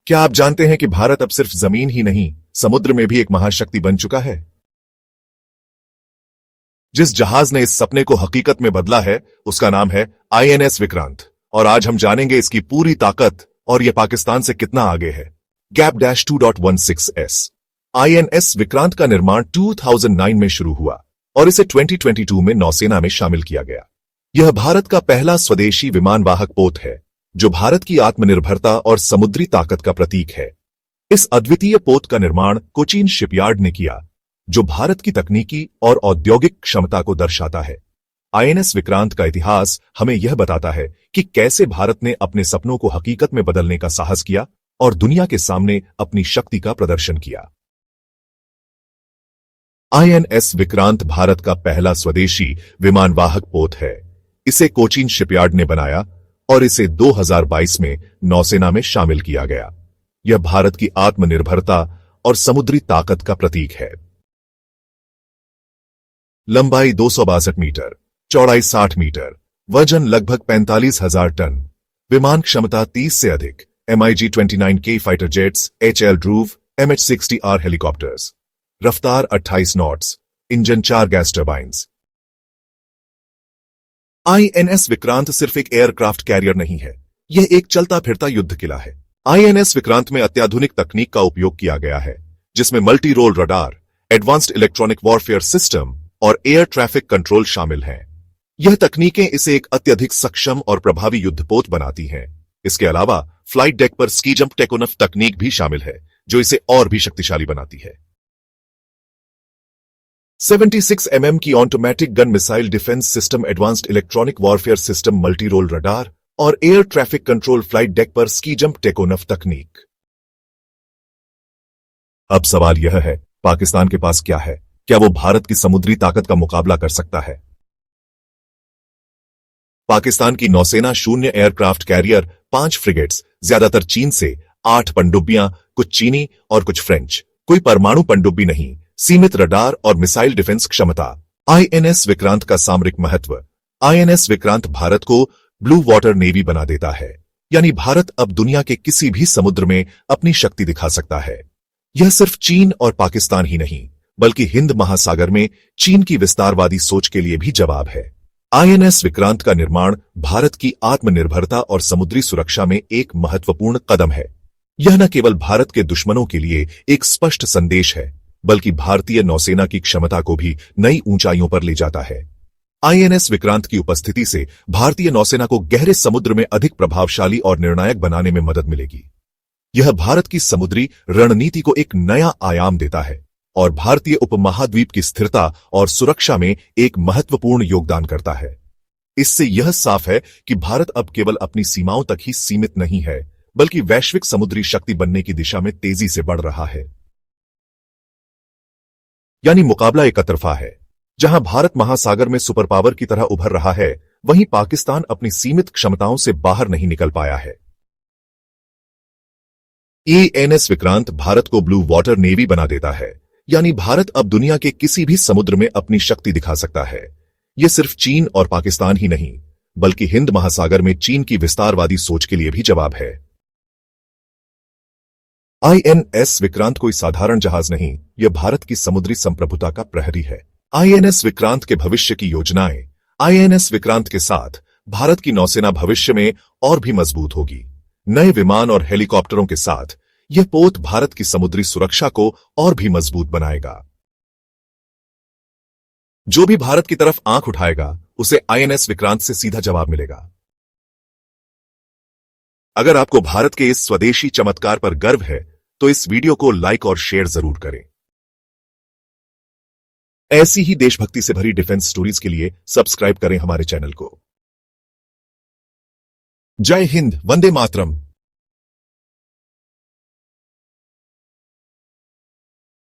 क्या आप जानते हैं कि भारत अब सिर्फ जमीन ही नहीं, समुद्र में भी एक महाशक्ति बन चुका है? जिस जहाज ने इस सपने को हकीकत में बदला है, उसका नाम है आईएनएस विक्रांत। और आज हम जानेंगे इसकी पूरी ताकत और यह पाकिस्तान से कितना आगे है। गैप-2.16S आईएनएस विक्रांत का निर्माण 2009 में शुरू हुआ और इसे 2022 में नौसेना में शामिल किया गया। यह भारत का पहला स्वदेशी विमानवाहक पोत है, जो भारत की आत्मनिर्भरता और समुद्री ताकत का प्रतीक है। इस अद्वितीय पोत का निर्माण कोचीन शिपयार्ड ने किया, जो भारत की तकनीकी और औद्योगिक क्षमता को दर्शाता है। आईएनएस विक्रांत का इतिहास हमें यह बताता है कि कैसे भारत ने अपने सपनों को हकीकत में बदलने का साहस किया और दुनिया के सामने अपनी शक्ति का प्रदर्शन किया। आईएनएस विक्रांत भारत का पहला स्वदेशी विमानवाहक पोत है। इसे कोचीन शिपयार्ड ने बनाया और इसे 2022 में नौसेना में शामिल किया गया। यह भारत की आत्मनिर्भरता और समुद्री ताकत का प्रतीक है। लंबाई 262 मीटर, चौड़ाई 60 मीटर, वजन लगभग 45,000 टन, विमान क्षमता 30 से अधिक, MiG-29K fighter jets, HL Dhruv, MH-60R helicopters, रफ्तार 28 knots, engine 4 gas turbines. INS Vikrant सिर्फ एक एयरक्राफ्ट कैरियर नहीं है, यह एक चलता फिरता युद्ध किला है। आईएनएस विक्रांत में अत्याधुनिक तकनीक का उपयोग किया गया है, जिसमें multi role radar, advanced electronic warfare system और एयर ट्रैफिक कंट्रोल शामिल हैं। यह तकनीकें इसे एक अत्यधिक सक्षम और प्रभावी युद्धपोत बनाती हैं। इसके अलावा फ्लाइट डेक पर स्की जंप टेकोनफ तकनीक भी शामिल है, जो इसे और भी शक्तिशाली बनाती है। 76 mm की automatic gun missile defence system, advanced electronic warfare system, multi role radar और air traffic control, flight deck पर स्की जंप टेकोनफ तकनीक। अब सवाल यह है, पाकिस्तान के पास क्या है? क्या वो भारत की समुद्री ताकत का मुकाबला कर सकता है? पाकिस्तान की नौसेना 0 एयरक्राफ्ट कैरियर, 5 फ्रिगेट्स, ज्यादातर चीन से, 8 पनडुब्बियां, कुछ चीनी और कुछ फ्रेंच, कोई परमाणु पनडुब्बी नहीं, सीमित रडार और मिसाइल डिफेंस क्षमता। आईएनएस विक्रांत का सामरिक महत्व। आईएनएस विक्रांत भारत को ब्लू वाटर नेवी बना देता है, यानी भारत अब दुनिया के किसी भी समुद्र में अपनी शक्ति दिखा सकता है। यह सिर्फ चीन और पाकिस्तान ही नहीं, बल्कि हिंद महासागर में चीन की विस्तारवादी सोच के लिए भी जवाब है। आईएनएस विक्रांत का निर्माण भारत की आत्मनिर्भरता और समुद्री सुरक्षा में एक महत्वपूर्ण कदम है। यह न केवल भारत के दुश्मनों के लिए एक स्पष्ट संदेश है, बल्कि भारतीय नौसेना की क्षमता को भी नई ऊंचाइयों पर ले जाता है। आईएनएस विक्रांत की उपस्थिति से भारतीय नौसेना को गहरे समुद्र में अधिक प्रभावशाली और निर्णायक बनाने में मदद मिलेगी। यह भारत की समुद्री रणनीति को एक नया आयाम देता है और भारतीय उपमहाद्वीप की स्थिरता और सुरक्षा में एक महत्वपूर्ण योगदान करता है। इससे यह साफ है कि भारत अब केवल अपनी सीमाओं तक ही सीमित नहीं है, बल्कि वैश्विक समुद्री शक्ति बनने की दिशा में तेजी से बढ़ रहा है। यानी मुकाबला एकतरफा है। जहां भारत महासागर में सुपर पावर की तरह उभर रहा है, वहीं पाकिस्तान अपनी सीमित क्षमताओं से बाहर नहीं निकल पाया है। आईएनएस विक्रांत भारत को ब्लू वाटर नेवी बना देता है, यानी भारत अब दुनिया के किसी भी समुद्र में अपनी शक्ति दिखा सकता है। यह सिर्फ चीन और पाकिस्तान ही नहीं, बल्कि हिंद महासागर में चीन की विस्तारवादी सोच के लिए भी जवाब है। आईएनएस विक्रांत कोई साधारण जहाज नहीं, यह भारत की समुद्री संप्रभुता का प्रहरी है। आईएनएस विक्रांत के भविष्य की योजनाएं। आईएनएस विक्रांत के साथ भारत की नौसेना भविष्य में और भी मजबूत होगी। नए विमान और हेलीकॉप्टरों के साथ यह पोत भारत की समुद्री सुरक्षा को और भी मजबूत बनाएगा। जो भी भारत की तरफ आंख उठाएगा, उसे आईएनएस विक्रांत से सीधा जवाब मिलेगा। अगर आपको भारत के इस स्वदेशी चमत्कार पर गर्व है, तो इस वीडियो को लाइक और शेयर जरूर करें। ऐसी ही देशभक्ति से भरी डिफेंस स्टोरीज के लिए सब्सक्राइब करें हमारे चैनल को। जय हिंद, वंदे मातरम।